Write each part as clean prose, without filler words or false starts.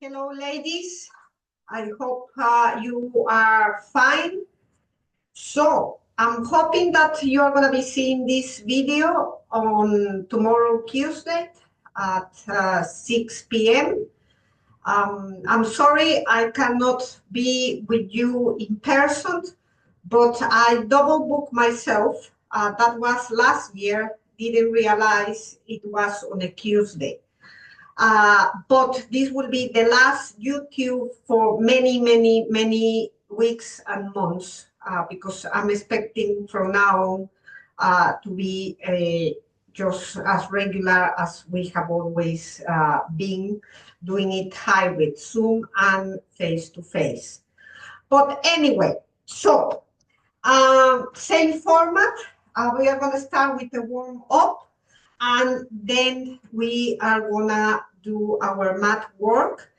Hello, ladies. I hope you are fine. So I'm hoping that you are going to be seeing this video on tomorrow, Tuesday at 6 p.m. I'm sorry I cannot be with you in person, but I double booked myself. That was last year. Didn't realize it was on a Tuesday. But this will be the last YouTube for many weeks and months because I'm expecting from now on to be just as regular as we have always been doing it hybrid, Zoom and face-to-face. But anyway, so same format. We are going to start with the warm-up. And then we are gonna do our mat work.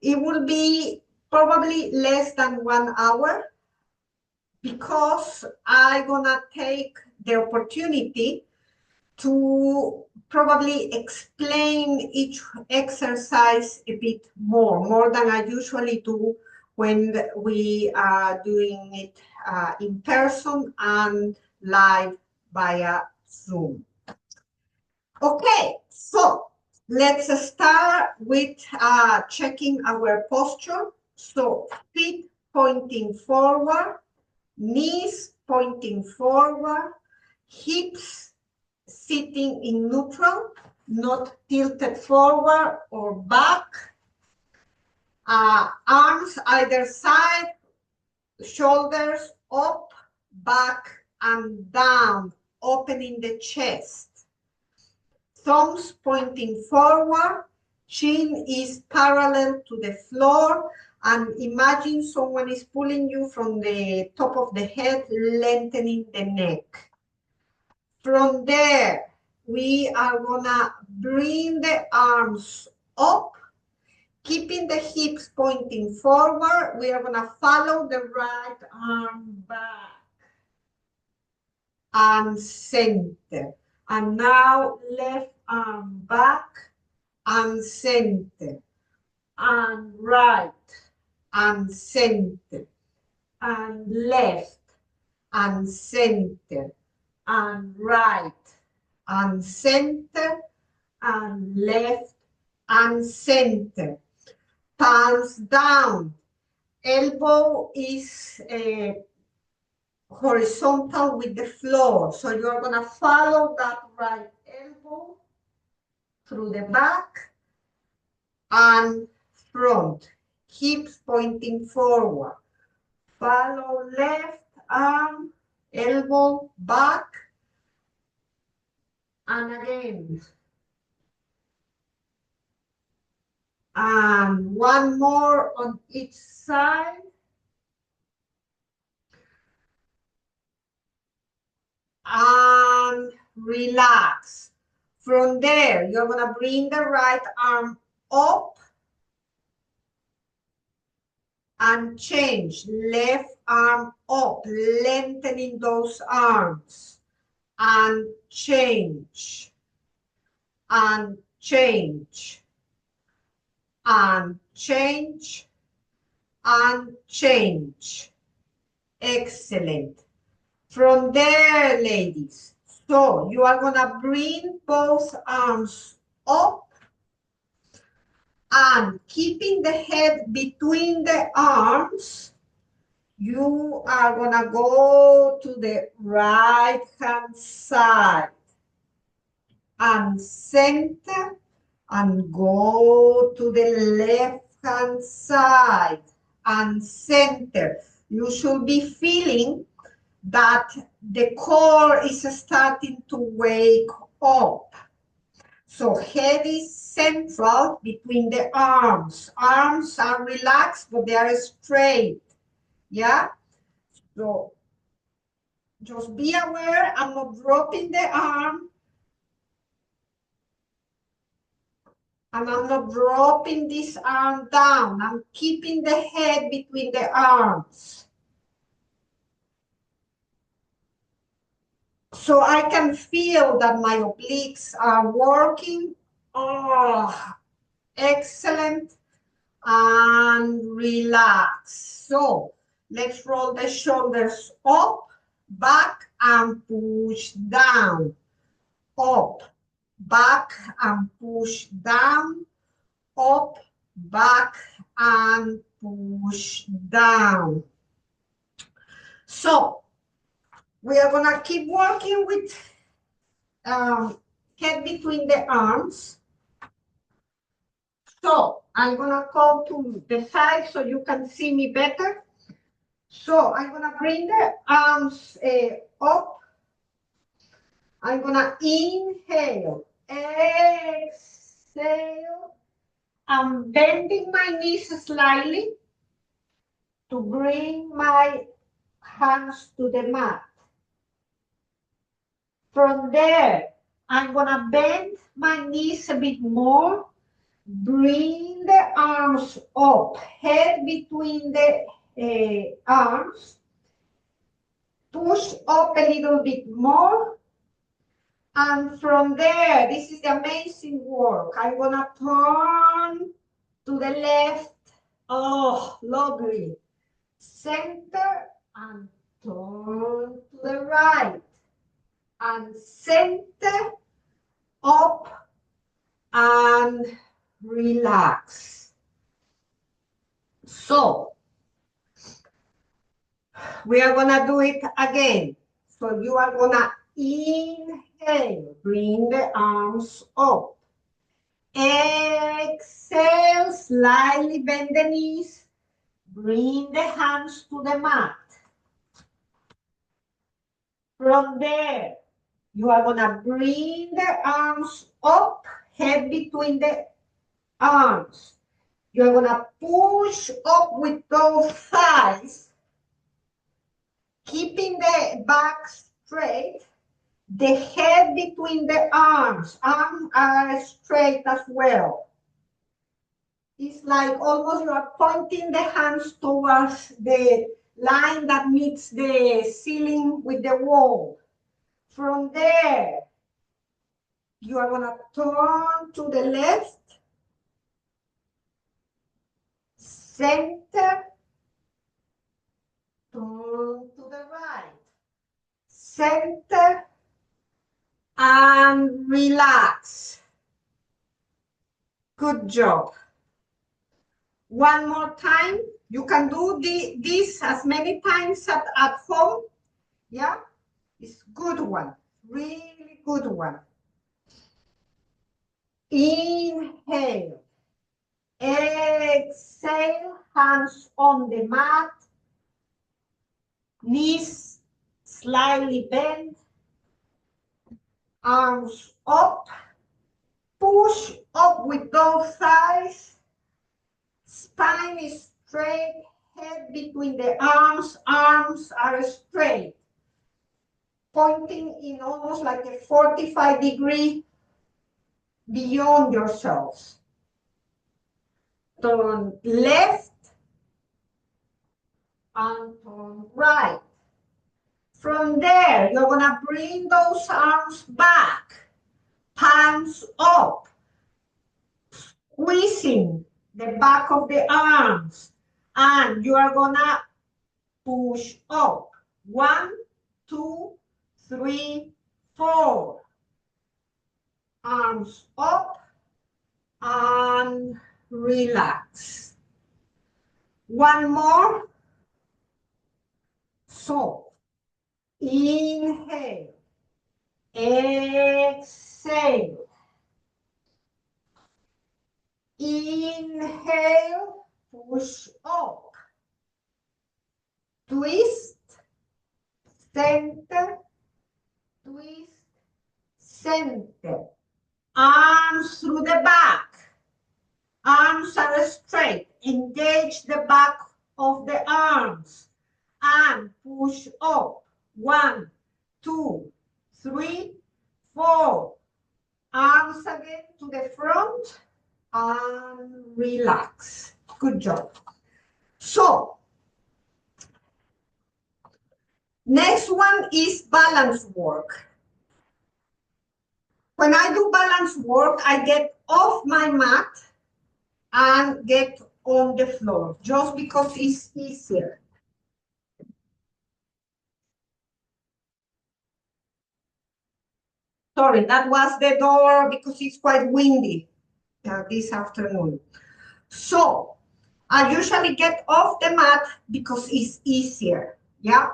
It will be probably less than 1 hour because I'm gonna take the opportunity to probably explain each exercise a bit more than I usually do when we are doing it in person and live via Zoom. Okay, so let's start with checking our posture. So feet pointing forward, knees pointing forward, hips sitting in neutral, not tilted forward or back. Arms either side, shoulders up, back and down, opening the chest. Thumbs pointing forward, chin is parallel to the floor, and imagine someone is pulling you from the top of the head, lengthening the neck. From there, we are gonna bring the arms up, keeping the hips pointing forward. We are gonna follow the right arm back and center. And now left arm back and center, and right and center, and left and center, and right and center, and left and center. Palms down. Elbow is horizontal with the floor. So you're going to follow that right elbow through the back and front. Hips pointing forward. Follow left arm, elbow back. And again. And one more on each side. And relax. From there, you're going to bring the right arm up and change. Left arm up, lengthening those arms. And change. And change. And change. And change. Excellent. From there, ladies, so you are going to bring both arms up and keeping the head between the arms, you are going to go to the right hand side and center and go to the left hand side and center. You should be feeling that the core is starting to wake up. So head is central between the arms. Arms are relaxed, but they are straight. Yeah? So just be aware, I'm not dropping the arm. And I'm not dropping this arm down. I'm keeping the head between the arms. So I can feel that my obliques are working. Oh, excellent. and relax. So let's roll the shoulders up, back, and push down. Up, back, and push down. Up, back, and push down. So we are gonna keep working with head between the arms. So I'm gonna come to the side so you can see me better. So I'm gonna bring the arms up. I'm gonna inhale, exhale. I'm bending my knees slightly to bring my hands to the mat. From there, I'm gonna bend my knees a bit more. Bring the arms up, head between the arms. Push up a little bit more. And from there, this is the amazing work. I'm gonna turn to the left. Oh, lovely. Center and turn to the right. And center, up, and relax. So we are gonna do it again. So you are gonna inhale, bring the arms up. Exhale, slightly bend the knees. Bring the hands to the mat. From there, you are gonna bring the arms up, head between the arms. You're gonna push up with those thighs, keeping the back straight, the head between the arms. Arms are straight as well. It's like almost you are pointing the hands towards the line that meets the ceiling with the wall. From there, you are gonna turn to the left, center, turn to the right, center, and relax. Good job. One more time. You can do this as many times at home. Yeah, it's good one. Really good one. Inhale. Exhale. Hands on the mat. Knees slightly bent. Arms up. Push up with those thighs. Spine is straight, head between the arms. Arms are straight. Pointing in almost like a 45-degree beyond yourselves. Turn left and turn right. From there, you're gonna bring those arms back, palms up, squeezing the back of the arms, and you are gonna push up. 1, 2, 3, 4. Arms up and relax. One more. So, inhale, exhale. Inhale, push up. Twist, center, twist, center. Arms through the back. Arms are straight. Engage the back of the arms. And push up. 1, 2, 3, 4. Arms again to the front. And relax. Good job. So, next one is balance work. When I do balance work, I get off my mat and get on the floor, just because it's easier. Sorry, that was the door because it's quite windy this afternoon. So I usually get off the mat because it's easier, yeah?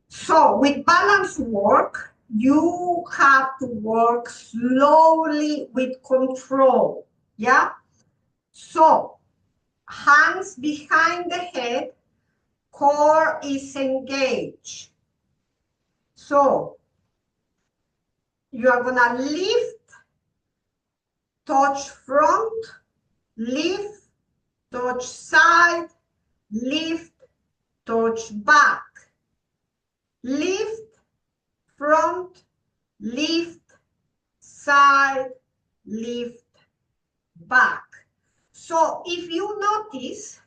So with balance work, you have to work slowly with control, yeah? So hands behind the head, core is engaged. So you are gonna lift, touch front, lift, touch side, lift, touch back, lift, front, lift, side, lift, back. So if you notice,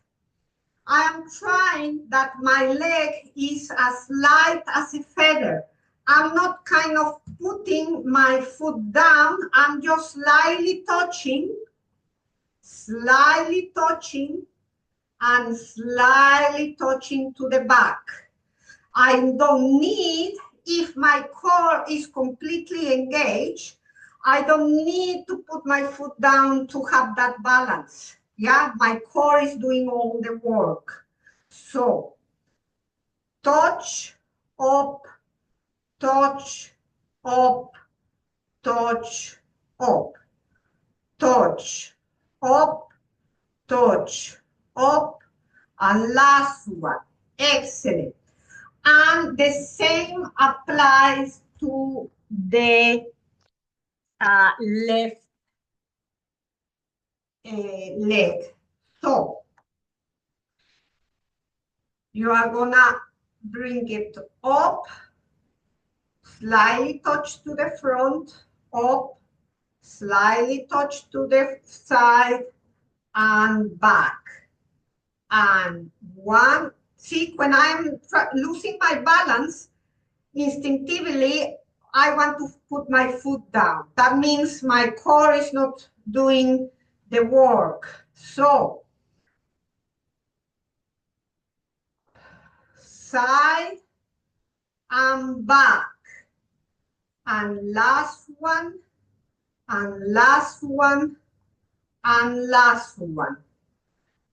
I am trying that my leg is as light as a feather. I'm not kind of putting my foot down. I'm just slightly touching, and slightly touching to the back. I don't need, if my core is completely engaged, I don't need to put my foot down to have that balance. Yeah, my core is doing all the work. So, touch, up, touch, up, touch, up, touch, up, touch, up, and last one. Excellent. And the same applies to the left leg. So you are gonna bring it up, slightly touch to the front, up, slightly touch to the side, and back. And one, see, when I'm losing my balance, instinctively, I want to put my foot down. That means my core is not doing the work. So, side and back. And last one, and last one, and last one.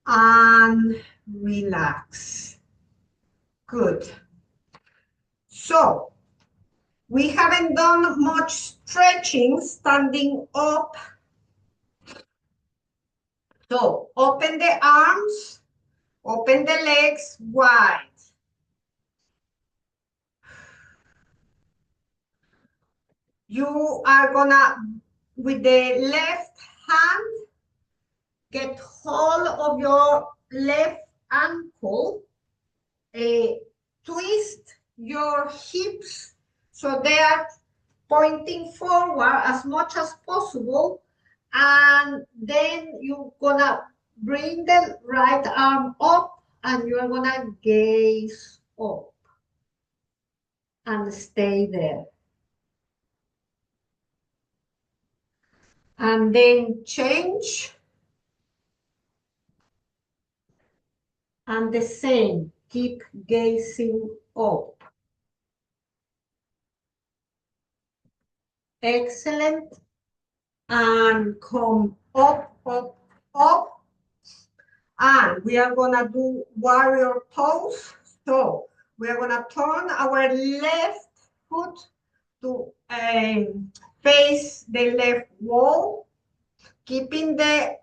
And relax. Good. So, we haven't done much stretching standing up. So, open the arms, open the legs wide. You are gonna, with the left hand, get hold of your left ankle, twist your hips so they are pointing forward as much as possible, and then you're gonna bring the right arm up and you're gonna gaze up and stay there. And then change. And the same, keep gazing up. Excellent. And come up, up, up. And we are gonna do warrior pose. So we are gonna turn our left foot to face the left wall, keeping the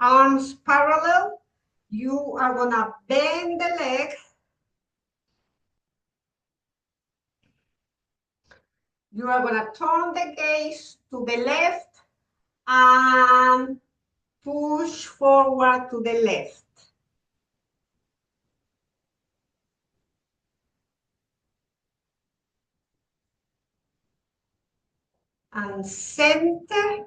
arms parallel. You are gonna bend the leg. You are gonna turn the gaze to the left and push forward to the left. And center,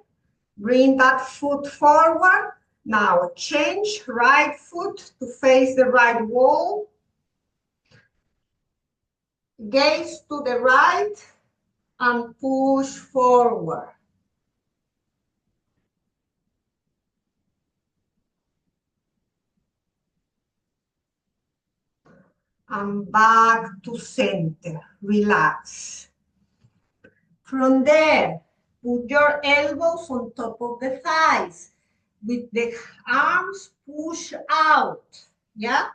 bring that foot forward. Now change right foot to face the right wall. Gaze to the right and push forward. and back to center. Relax. From there, put your elbows on top of the thighs. With the arms, push out. Yeah?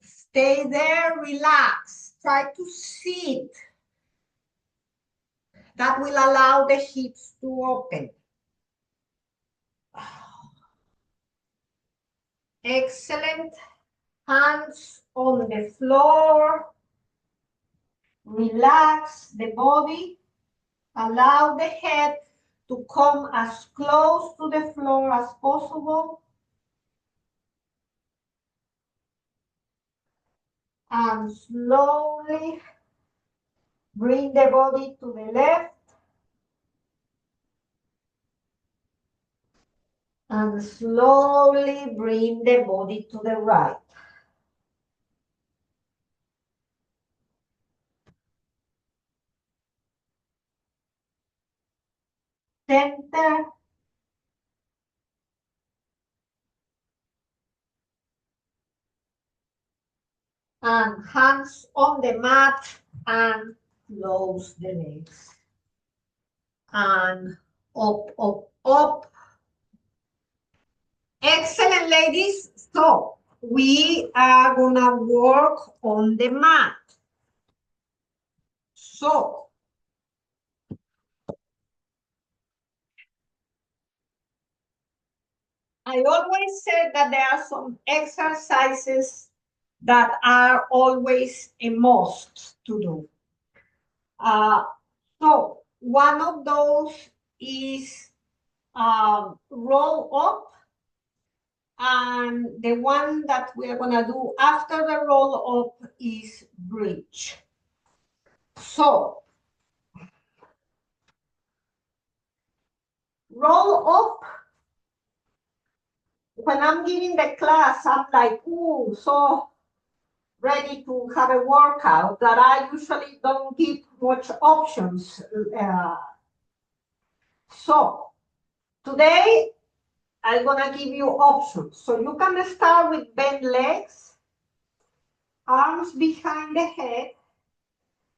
Stay there, relax. Try to sit. That will allow the hips to open. Excellent. Hands on the floor. Relax the body. Allow the head to come as close to the floor as possible. And slowly bring the body to the left. And slowly bring the body to the right. Center. And hands on the mat and close the legs. And up, up, up. Excellent, ladies. So we are gonna work on the mat. So I always said that there are some exercises that are always a must to do. So one of those is roll up. And the one that we are going to do after the roll up is bridge. So, roll up. When I'm giving the class, I'm like, ooh, so ready to have a workout that I usually don't give much options. So, today, I'm going to give you options. So, you can start with bent legs, arms behind the head.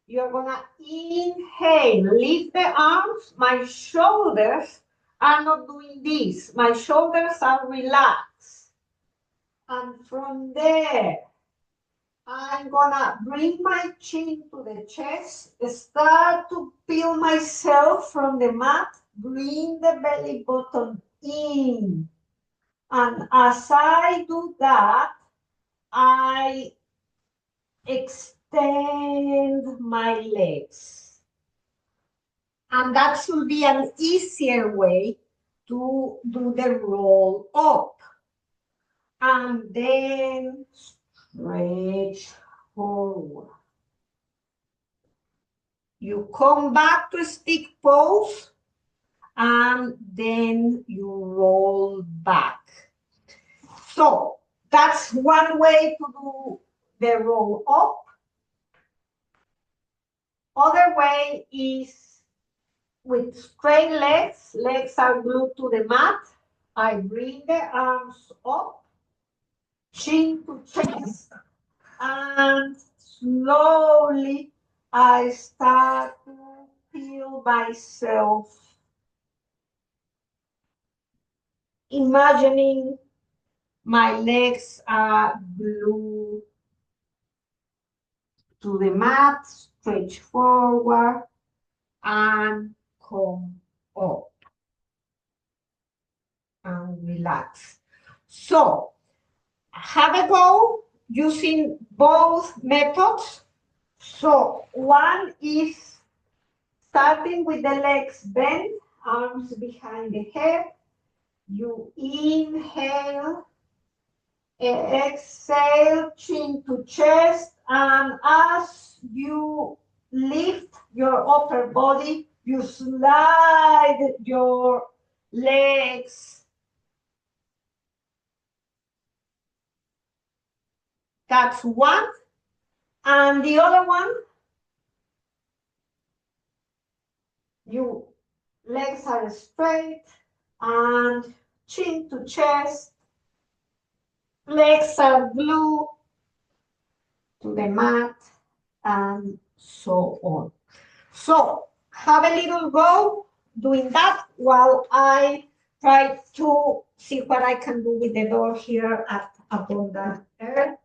You're gonna inhale, lift the arms. My shoulders are not doing this. My shoulders are relaxed. And from there, I'm gonna bring my chin to the chest, start to peel myself from the mat, bring the belly button in. And as I do that, I extend my legs. And that should be an easier way to do the roll up. And then stretch forward. You come back to stick pose and then you roll back. So that's one way to do the roll up. Other way is with straight legs. Legs are glued to the mat. I bring the arms up, chin to chest, and slowly I start to feel myself, imagining my legs are glued to the mat, stretch forward, and come up and relax. So, have a go using both methods. So, one is starting with the legs bent, arms behind the head. You inhale, exhale, chin to chest, and as you lift your upper body, you slide your legs. That's one. And the other one, your legs are straight and chin to chest. Legs are glued to the mat, and so on. So have a little go doing that while I try to see what I can do with the door here at Abundant Earth.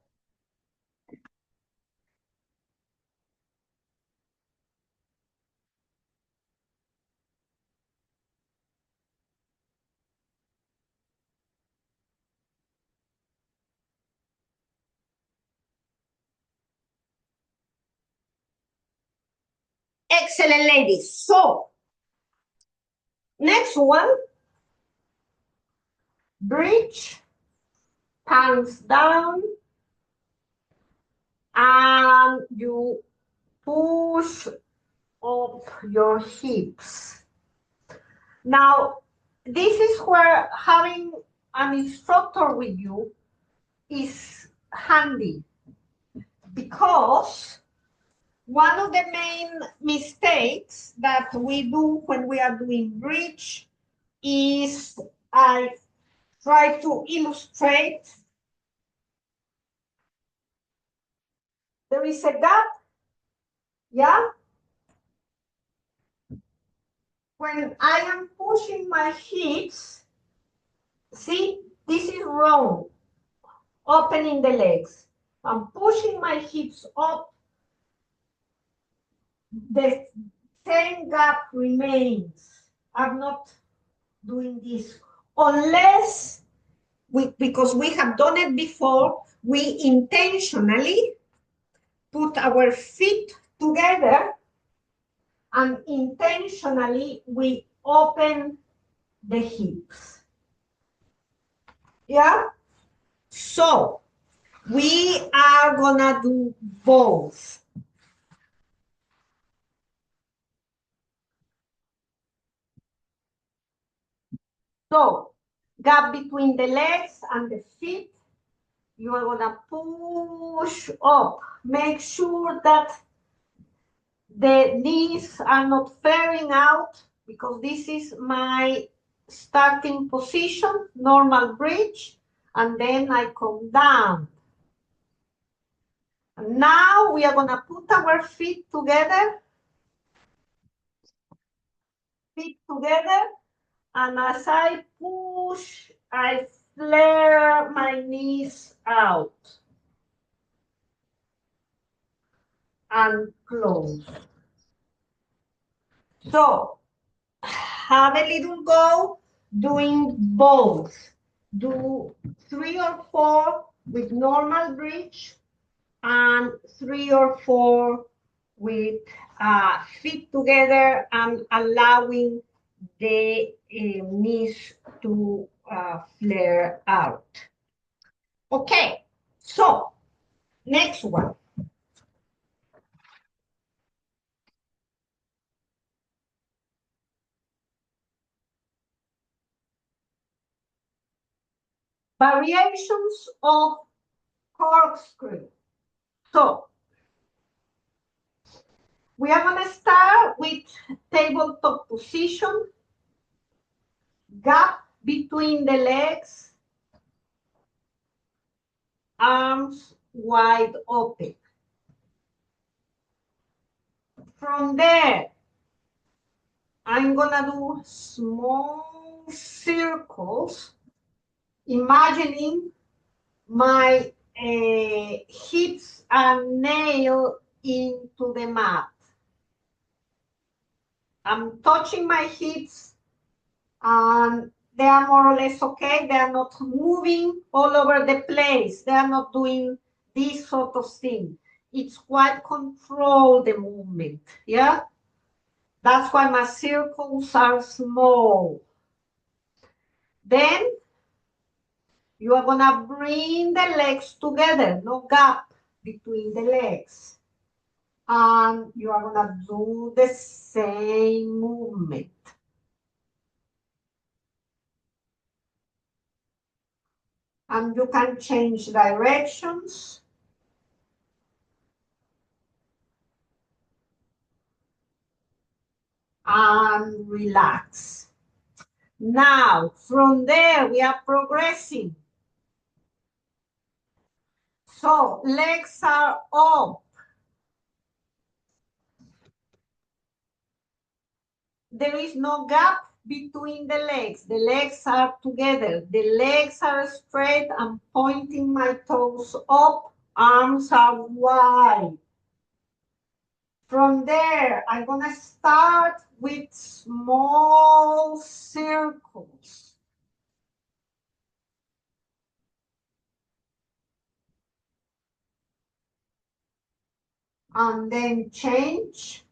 Excellent, ladies. So next one, bridge, palms down, and you push up your hips. Now, this is where having an instructor with you is handy, because one of the main mistakes that we do when we are doing bridge is, I try to illustrate, there is a gap, yeah? When I am pushing my hips, see, this is wrong, opening the legs. I'm pushing my hips up, the same gap remains. I'm not doing this unless because we have done it before, we intentionally put our feet together and intentionally we open the hips. Yeah? So we are gonna do both. So gap between the legs and the feet, you are gonna push up. Make sure that the knees are not flaring out, because this is my starting position, normal bridge, and then I come down. And now we are gonna put our feet together, and as I push, I flare my knees out and close. So have a little go doing both. Do 3 or 4 with normal bridge and 3 or 4 with feet together and allowing the knees to flare out. Okay, so next one. Variations of corkscrew. So we are going to start with tabletop position, gap between the legs, arms wide open. From there, I'm going to do small circles, imagining my hips and nail into the mat. I'm touching my hips and they are more or less okay. They are not moving all over the place. They are not doing this sort of thing. It's quite controlled, the movement, yeah? That's why my circles are small. Then you are gonna bring the legs together, no gap between the legs. And you are gonna do the same movement. And you can change directions. And relax. Now, from there, we are progressing. So legs are up. There is no gap between the legs. The legs are together. The legs are straight. I'm pointing my toes up. Arms are wide. From there, I'm gonna start with small circles. And then change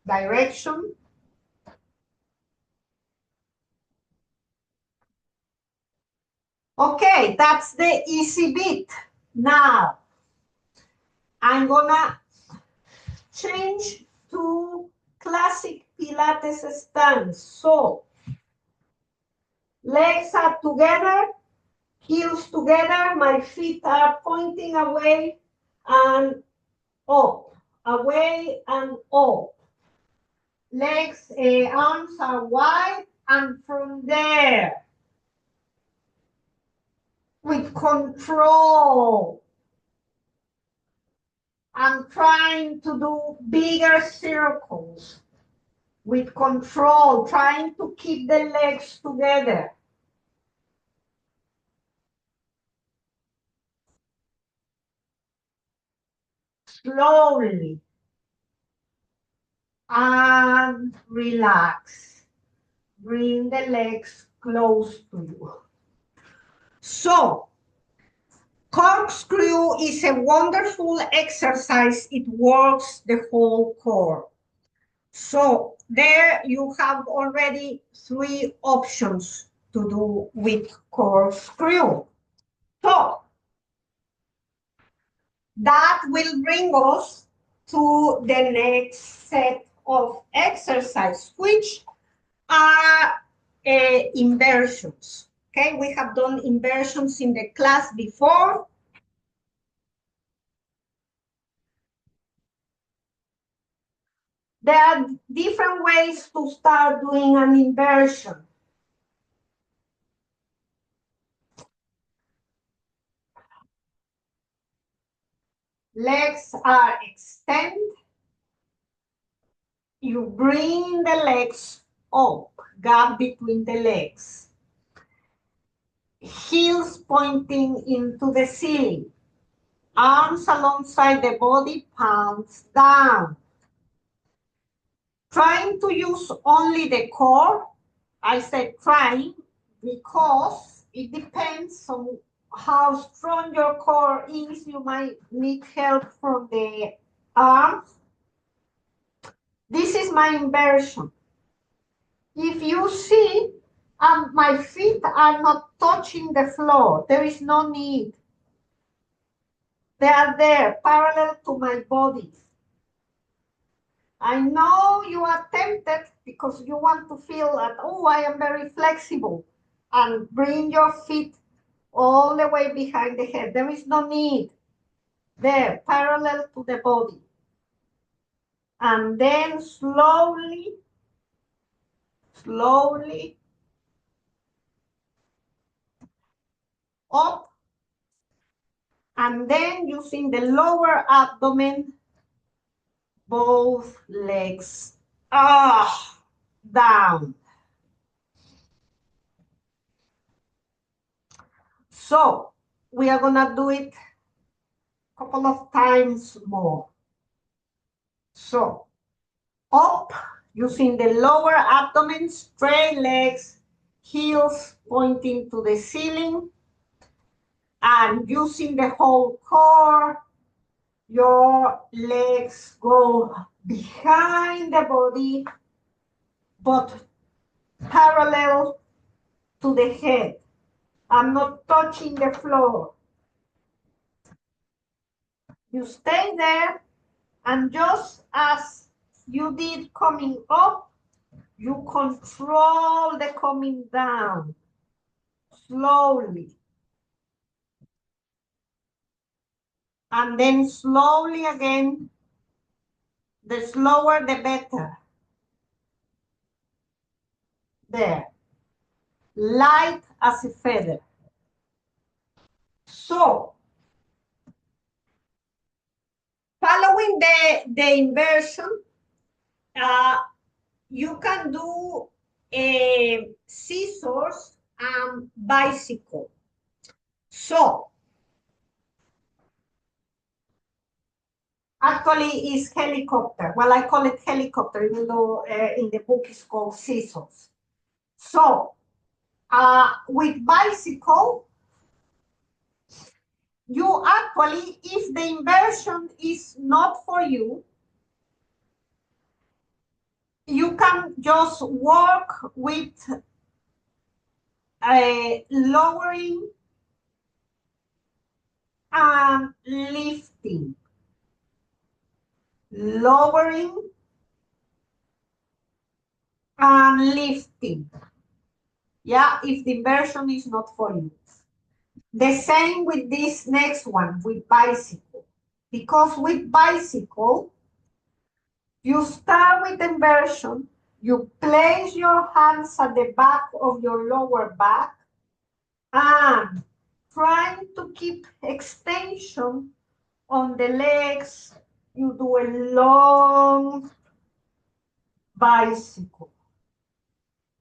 direction. Okay, that's the easy bit. Now, I'm gonna change to classic Pilates stance. So, legs are together, heels together, my feet are pointing away and up, away and up. Legs, arms are wide, and from there, with control, I'm trying to do bigger circles. With control, trying to keep the legs together. Slowly. And relax. Bring the legs close to you. So, corkscrew is a wonderful exercise. It works the whole core. So there you have already 3 options to do with corkscrew. So that will bring us to the next set of exercise, which are inversions. Okay, we have done inversions in the class before. There are different ways to start doing an inversion. Legs are extended. You bring the legs up, gap between the legs. Heels pointing into the ceiling. Arms alongside the body, palms down. Trying to use only the core. I said trying because it depends on how strong your core is. You might need help from the arms. This is my inversion. If you see, my feet are not touching the floor. There is no need. They are there, parallel to my body. I know you are tempted because you want to feel that, oh, I am very flexible. And bring your feet all the way behind the head. There is no need. There, parallel to the body. And then slowly, slowly up. And then using the lower abdomen, both legs down. So we are gonna do it a couple of times more. So up, using the lower abdomen, straight legs, heels pointing to the ceiling, and using the whole core, your legs go behind the body, but parallel to the head. I'm not touching the floor. You stay there, and just as you did coming up, you control the coming down slowly. And then slowly again, the slower the better. There. Light as a feather. So Following the inversion, you can do scissors and bicycle. So, actually it's helicopter. Well, I call it helicopter, even though in the book it's called scissors. So, with bicycle, you actually, if the inversion is not for you, you can just work with lowering and lifting. Lowering and lifting. Yeah, if the inversion is not for you. The same with this next one, with bicycle. Because with bicycle, you start with inversion, you place your hands at the back of your lower back, and trying to keep extension on the legs, you do a long bicycle,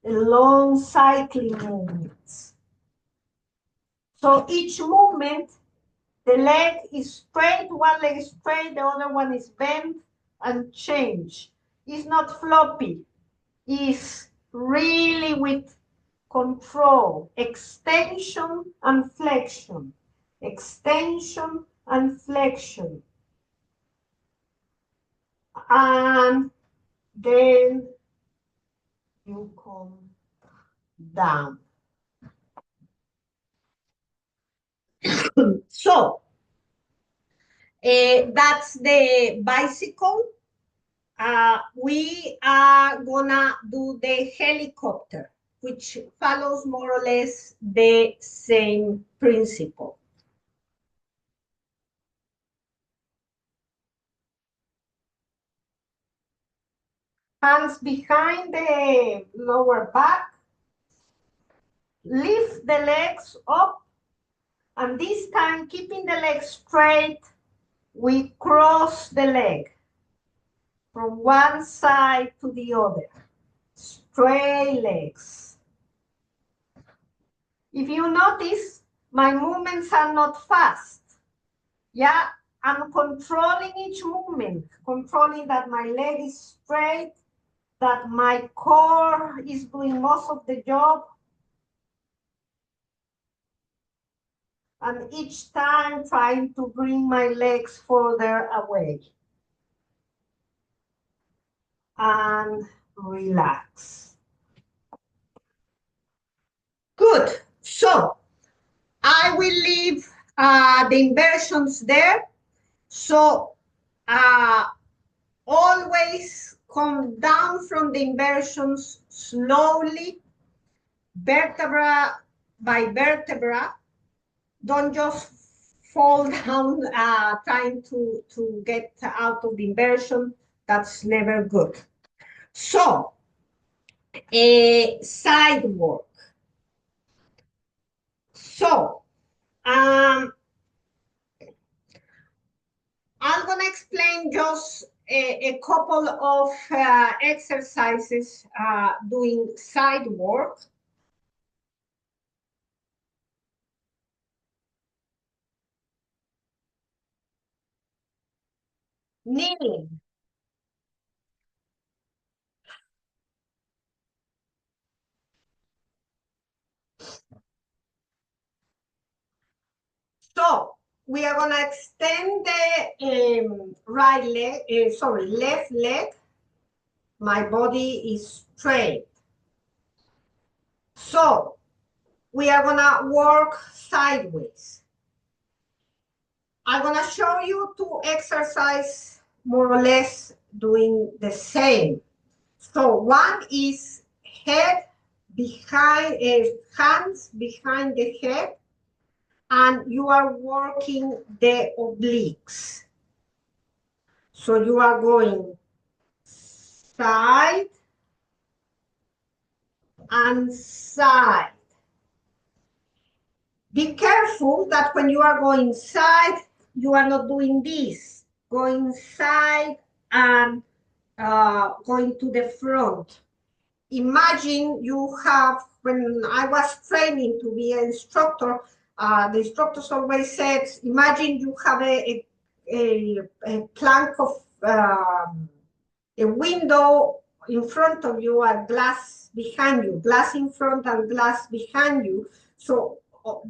a long cycling movements. So each movement, the leg is straight, one leg is straight, the other one is bent and change. It's not floppy, it's really with control, extension and flexion, extension and flexion. And then you come down. So that's the bicycle. We are gonna do the helicopter, which follows more or less the same principle. Hands behind the lower back, lift the legs up, and this time, keeping the legs straight, we cross the leg from one side to the other. Straight legs. If you notice, my movements are not fast. Yeah, I'm controlling each movement, controlling that my leg is straight, that my core is doing most of the job. And each time trying to bring my legs further away. And relax. Good. So I will leave the inversions there. So always come down from the inversions slowly, vertebra by vertebra. Don't just fall down trying to get out of the inversion. That's never good. So, side work. So, I'm going to explain just a couple of exercises doing side work. Kneeling. So, we are going to extend the right leg, left leg. My body is straight. So, we are going to work sideways. I'm going to show you two exercises more or less doing the same. So one is head behind, hands behind the head, and you are working the obliques. So you are going side and side. Be careful that when you are going side, you are not doing this. going side and going to the front. Imagine you have, when I was training to be an instructor, the instructors always said, imagine you have a plank of a window in front of you, a glass behind you, glass in front and glass behind you. So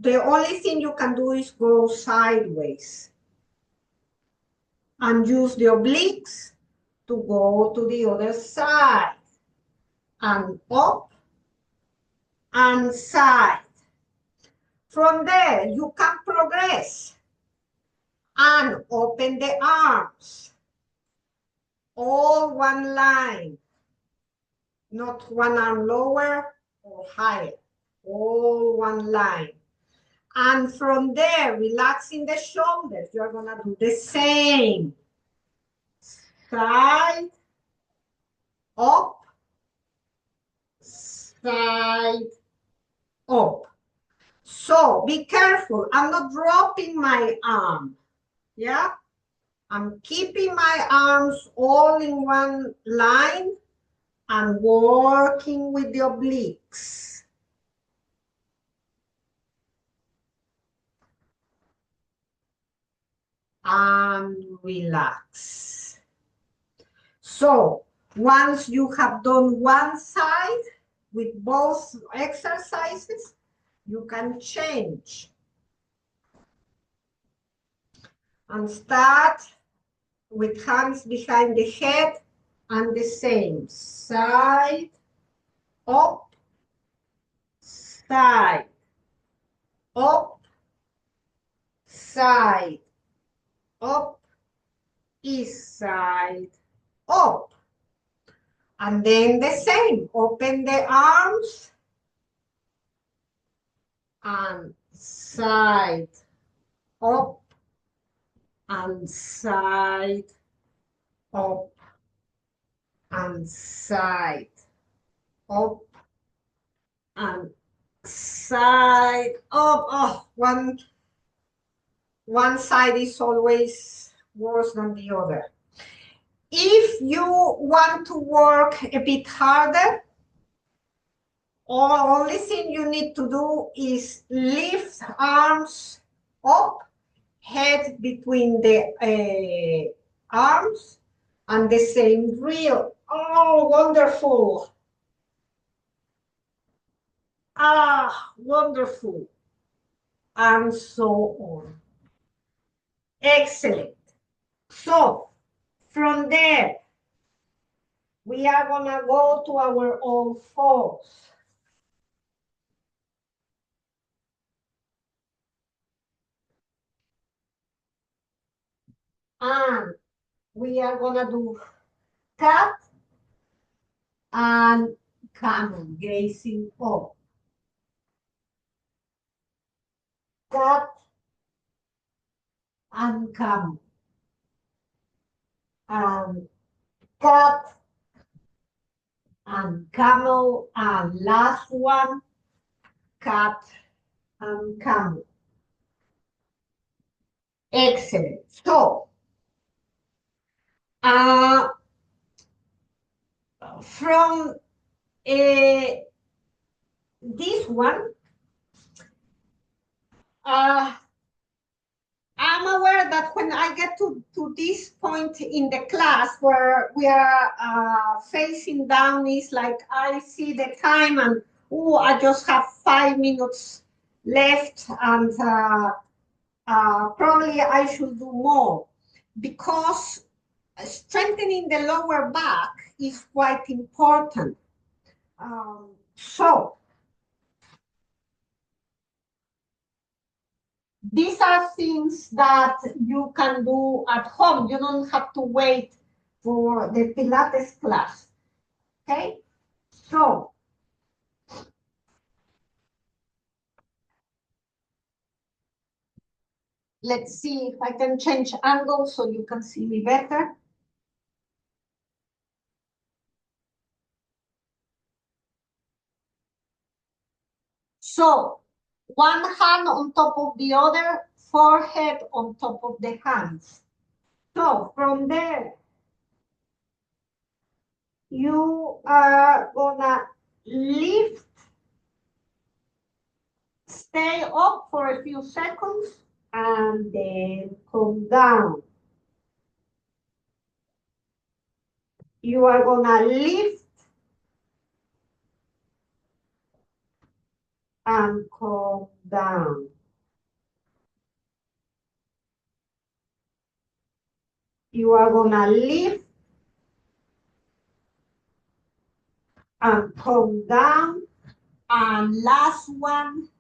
the only thing you can do is go sideways and use the obliques to go to the other side and up and side. From there, you can progress and open the arms, all one line, not one arm lower or higher, all one line. And from there, relaxing the shoulders, you're gonna do the same. Side, up, side, up. So be careful, I'm not dropping my arm, yeah? I'm keeping my arms all in one line and working with the obliques. And relax. So once you have done one side with both exercises, you can change and start with hands behind the head and the same side, up, side, up, side, up, east side, up. And then the same, open the arms and side, up, and side, up, and side, up, and side, up. Oh, one side is always worse than the other. If you want to work a bit harder, only thing you need to do is lift arms up, head between the arms, and the same drill. Oh, wonderful. Ah, wonderful. And so on. Excellent. So, from there, we are gonna go to our all fours. And we are gonna do cat and camel, gazing up. Cat and camel. And cat and camel, and last one, cat and camel. Excellent. So, from this one, I'm aware that when I get to this point in the class where we are facing down, is like I see the time and, oh, I just have 5 minutes left, and probably I should do more, because strengthening the lower back is quite important. So these are things that you can do at home. You don't have to wait for the Pilates class, okay? So let's see if I can change angle so you can see me better. So one hand on top of the other, forehead on top of the hands. So from there, you are gonna lift, stay up for a few seconds, and then come down. You are gonna lift and come down. You are gonna lift and come down. And last one,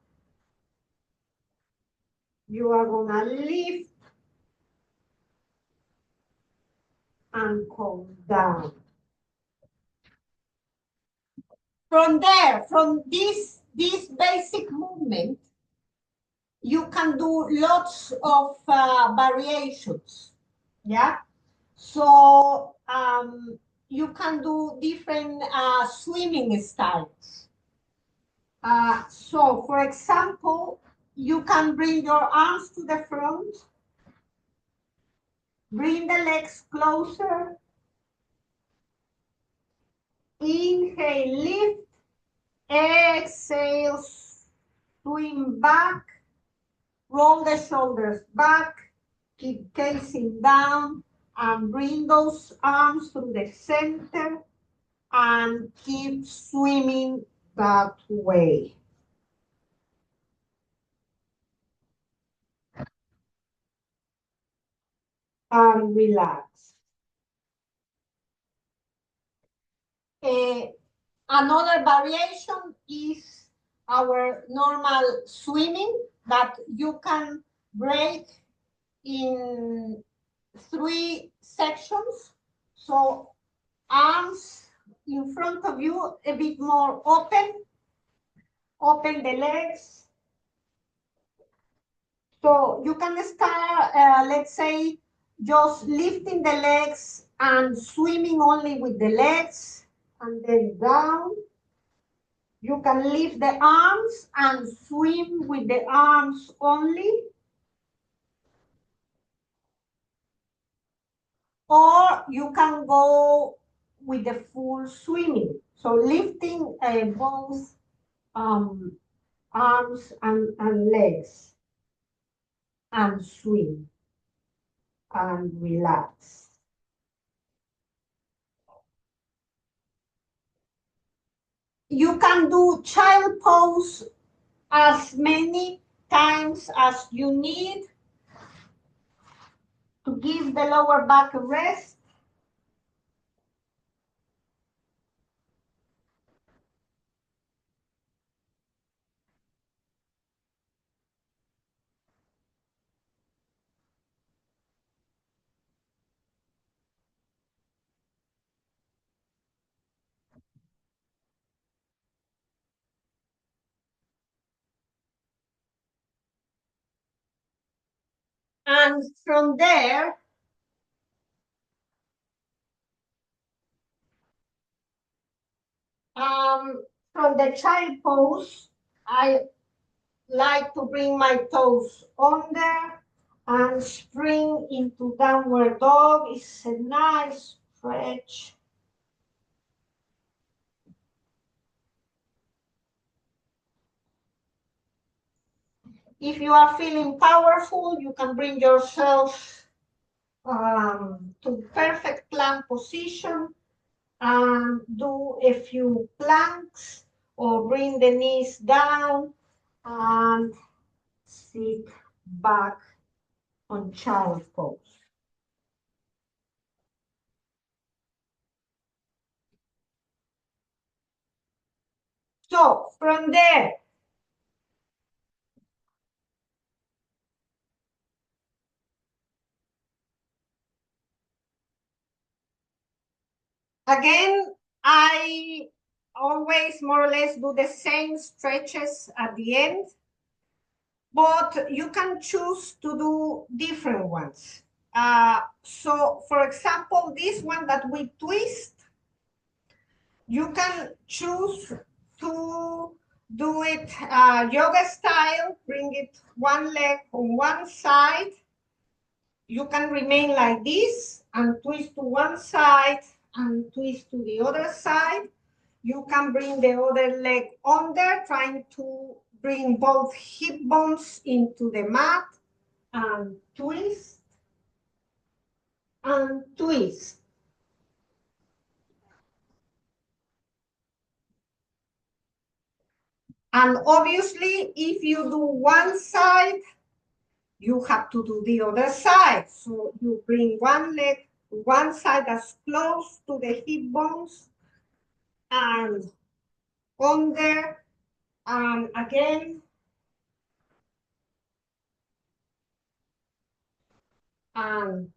you are gonna lift and come down. From there, from this basic movement, you can do lots of variations. Yeah. So you can do different swimming styles. So, for example, you can bring your arms to the front, bring the legs closer, inhale, lift, exhale, swim back, roll the shoulders back, keep gazing down, and bring those arms to the center, and keep swimming that way. And relax. Another variation is our normal swimming that you can break in 3 sections. So arms in front of you a bit more open the legs. So you can start, let's say, just lifting the legs and swimming only with the legs, and then down. You can lift the arms and swim with the arms only. Or you can go with the full swimming. So lifting both arms and legs, and swim and relax. You can do child pose as many times as you need to give the lower back a rest. And from there, from the child pose, I like to bring my toes under and spring into downward dog. It's a nice stretch. If you are feeling powerful, you can bring yourself to perfect plank position and do a few planks, or bring the knees down and sit back on child pose. So from there, again, I always more or less do the same stretches at the end, but you can choose to do different ones. So, for example, this one that we twist, you can choose to do it yoga style, bring it one leg on one side, You can remain like this and twist to one side and twist to the other side. You can bring the other leg under, trying to bring both hip bones into the mat and twist and twist. And obviously, if you do one side, you have to do the other side. So you bring one leg, one side as close to the hip bones and under, and again, and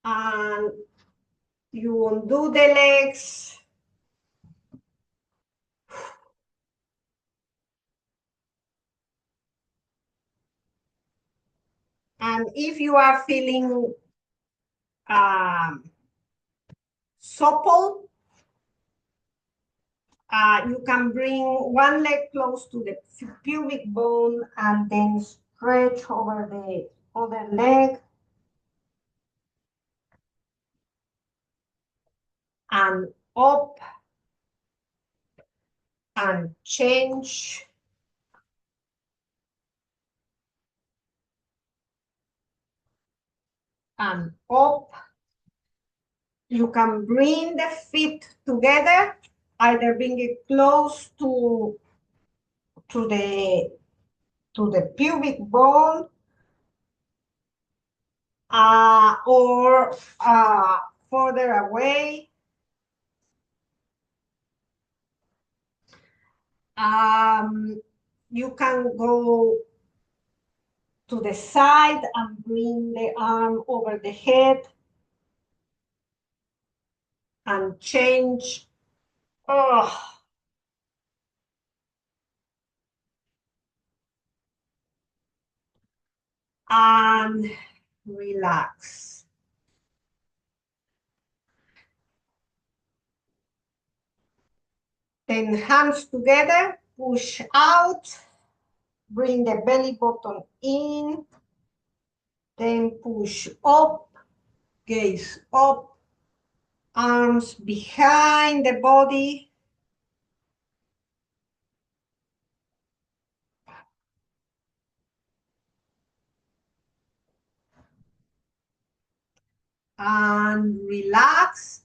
and you undo the legs. And if you are feeling supple, you can bring one leg close to the pubic bone and then stretch over the other leg and up and change and up. You can bring the feet together, either bring it close to the pubic bone or further away. You can go to the side and bring the arm over the head and change. Oh. And relax. Then hands together, push out, bring the belly button in, then push up, gaze up, arms behind the body. And relax.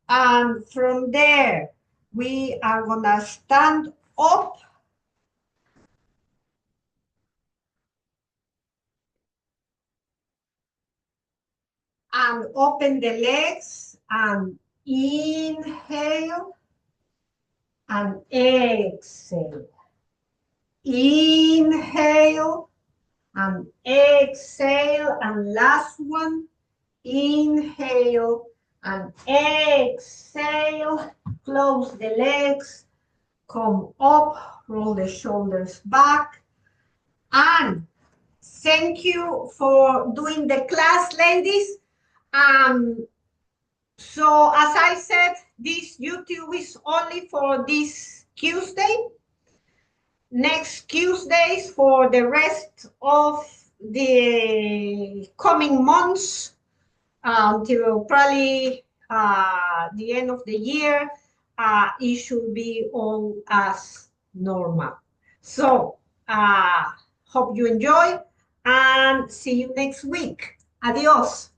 And from there, we are gonna stand up and open the legs and inhale and exhale. Inhale and exhale. And last one, inhale and exhale. Close the legs, come up, roll the shoulders back. And thank you for doing the class, ladies. So as I said, this YouTube is only for this Tuesday. Next Tuesdays for the rest of the coming months until probably the end of the year, it should be all as normal. So hope you enjoy and see you next week. Adios.